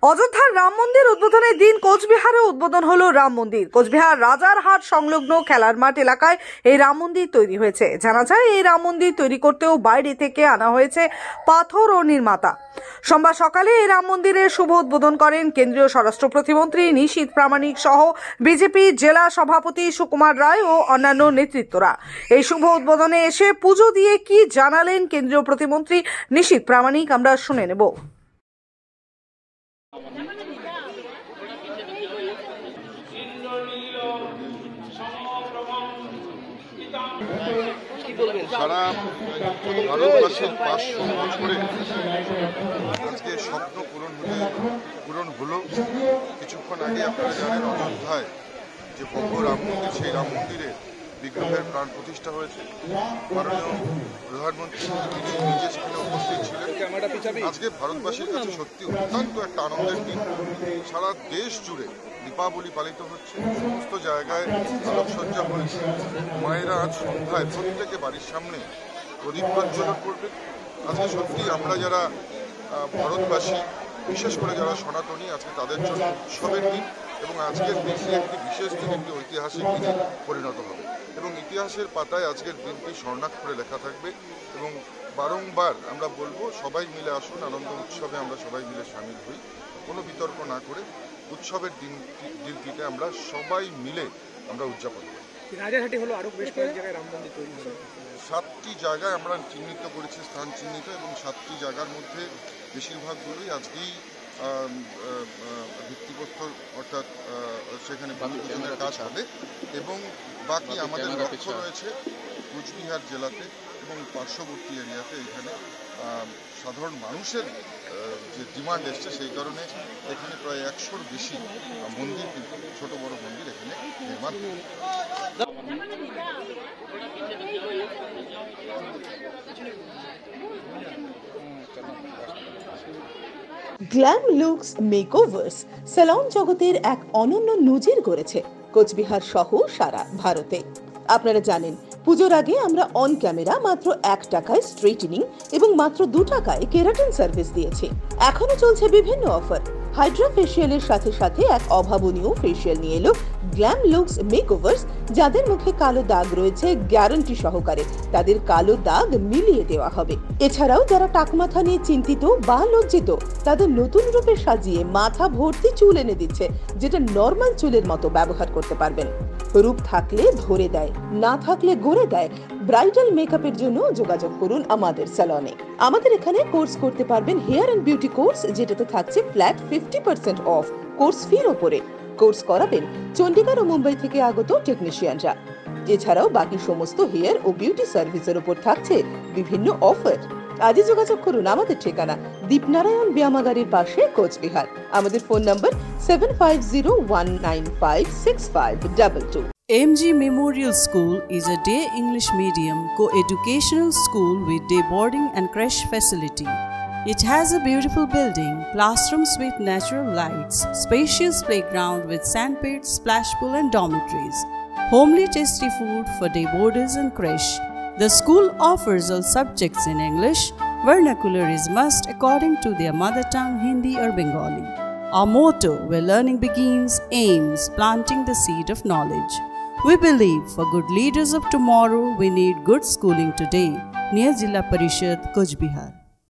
অযোধ্যার রাম মন্দির উদ্বোধনের দিন কোচবিহারে উদ্বোধন হলো রাম মন্দির। কোচবিহার রাজারহাট সংলগ্ন খেলার মাঠ এলাকায় এই রাম মন্দির তৈরি হয়েছে। জানা যায় এই রাম মন্দির তৈরি করতেও বাইরে থেকে আনা হয়েছে পাথর ও নির্মাতা। সোমবার সকালে এই রাম মন্দিরের শুভ উদ্বোধন করেন কেন্দ্রীয় স্বরাষ্ট্র প্রতিমন্ত্রী নিশীথ প্রামাণিক সহ বিজেপি জেলা সভাপতি সুকুমার রায় ও অন্যান্য নেতৃত্বরা। এই শুভ উদ্বোধনে এসে পুজো দিয়ে কি জানালেন কেন্দ্রীয় প্রতিমন্ত্রী নিশীথ প্রামাণিক আমরা শুনে নেব। সারা ভারতবাসীর 500 বছরে আজকে স্বপ্ন পূরণ হলো। কিছুক্ষণ আগে আপনারা জানেন অযোধ্যায় যে ভব্য রাম মন্দির, সেই রাম মন্দিরে বিগ্রহের প্রাণ প্রতিষ্ঠা হয়েছে। মাননীয় প্রধানমন্ত্রী তিনি নিজে সেখানে উপস্থিত ছিলেন। আজকে ভারতবাসীর কাছে সত্যি অত্যন্ত একটা আনন্দের দিন। সারা দেশ জুড়ে দীপাবলি পালিত হচ্ছে, সমস্ত জায়গায় আলোকসজ্জা হয়েছে। মায়েরা আজ সন্ধ্যায় প্রত্যেকে বাড়ির সামনে প্রদীপ প্রজ্বলন করবে। আজকে সত্যি আমরা যারা ভারতবাসী, বিশেষ করে যারা সনাতনী, আজকে তাদের জন্য উৎসবের দিন এবং আজকের দিনটি একটি বিশেষ দিন, একটি ঐতিহাসিক দিনে পরিণত হবে এবং ইতিহাসের পাতায় আজকের দিনটি স্বর্ণাক্ষরে লেখা থাকবে। এবং বারংবার আমরা বলবো, সবাই মিলে আসুন, আনন্দ উৎসবে আমরা সবাই মিলে সামিল হই, কোনো বিতর্ক না করে উৎসবের দিনটিতে আমরা সবাই মিলে আমরা উদযাপন করি। রাজারহাটে হলো আরো বেশ কয়েক জায়গায় রাম মন্দির তৈরি হয়েছে। 7টি জায়গায় আমরা চিহ্নিত করেছি, স্থান চিহ্নিত, এবং 7টি জায়গার মধ্যে বেশিরভাগগুলোই আজকেই ভিত্তিপ্রস্তর অর্থাৎ সেখানে ভূমিপূজনের কাজ হবে এবং বাকি আমাদের লক্ষ্য রয়েছে কোচবিহার জেলাতে এবং পার্শ্ববর্তী এরিয়াতে। এখানে সাধারণ মানুষের যে ডিমান্ড এসছে, সেই কারণে এখানে প্রায় 100-র বেশি মন্দির, কিন্তু ছোট বড় মন্দির এখানে নির্মাণ হবে। গ্ল্যাম লুকস মেকওভার্স স্যালন জগতের এক অনন্য নজির গড়েছে কোচবিহার সহ সারা ভারতে। আপনারা জানেন, পুজোর আগে আমরা অন ক্যামেরা মাত্র 1 টাকায় স্ট্রেটনিং এবং মাত্র 2 টাকায় কেরাটিন সার্ভিস দিয়েছি। এখনো চলছে বিভিন্ন অফার। হাইড্রা ফেসিয়ালের সাথে সাথে এক অভাবনীয় ফেসিয়াল নিয়ে এলো গ্ল্যাম লুকস মেকওভার্স। যাদের মুখে কালো দাগ রয়েছে, গ্যারান্টি সহকারে তাদের কালো দাগ মিলিয়ে দেওয়া হবে। এছাড়াও যারা টাকমাথা নিয়ে চিন্তিত বা লজ্জিত, তাদের নতুন রূপে সাজিয়ে মাথা ভর্তি চুল এনে দিচ্ছে, যেটা নর্মাল চুলের মতো ব্যবহার করতে পারবেন। রূপ থাকলে ধরে দেয়, না থাকলে গড়ে দেয়। ব্রাইডাল মেকআপের জন্য যোগাযোগ করুন আমাদের স্যালনে। আমাদের এখানে কোর্স করতে পারবেন হেয়ার এন্ড বিউটি কোর্স, যেটাতে থাকছে ফ্ল্যাট 50% অফ কোর্স ফির ওপরে। কোর্স করাবেন চণ্ডীগড় ও মুম্বাই থেকে আগত টেকনিশিয়ানরা। এছাড়াও বাকি সমস্ত হেয়ার ও বিউটি সার্ভিসের উপর থাকছে বিভিন্ন অফার। আজই যোগাযোগ করুন আমাদের ঠিকানা দীপনারায়ণ ব্যায়ামাগারের পাশে, কোচবিহার। আমাদের phone number 7501956522। MG Memorial School is a day English medium co-educational school with day boarding and creche facility. It has a beautiful building, classrooms with natural lights, spacious playground with sandpit, splash pool and dormitories, homely tasty food for day boarders and creche. The school offers all subjects in English. Vernacular is must according to their mother tongue, Hindi or Bengali. Our motto, where learning begins, aims planting the seed of knowledge. We believe for good leaders of tomorrow, we need good schooling today. Near Jilla Parishad, Coach Bihar.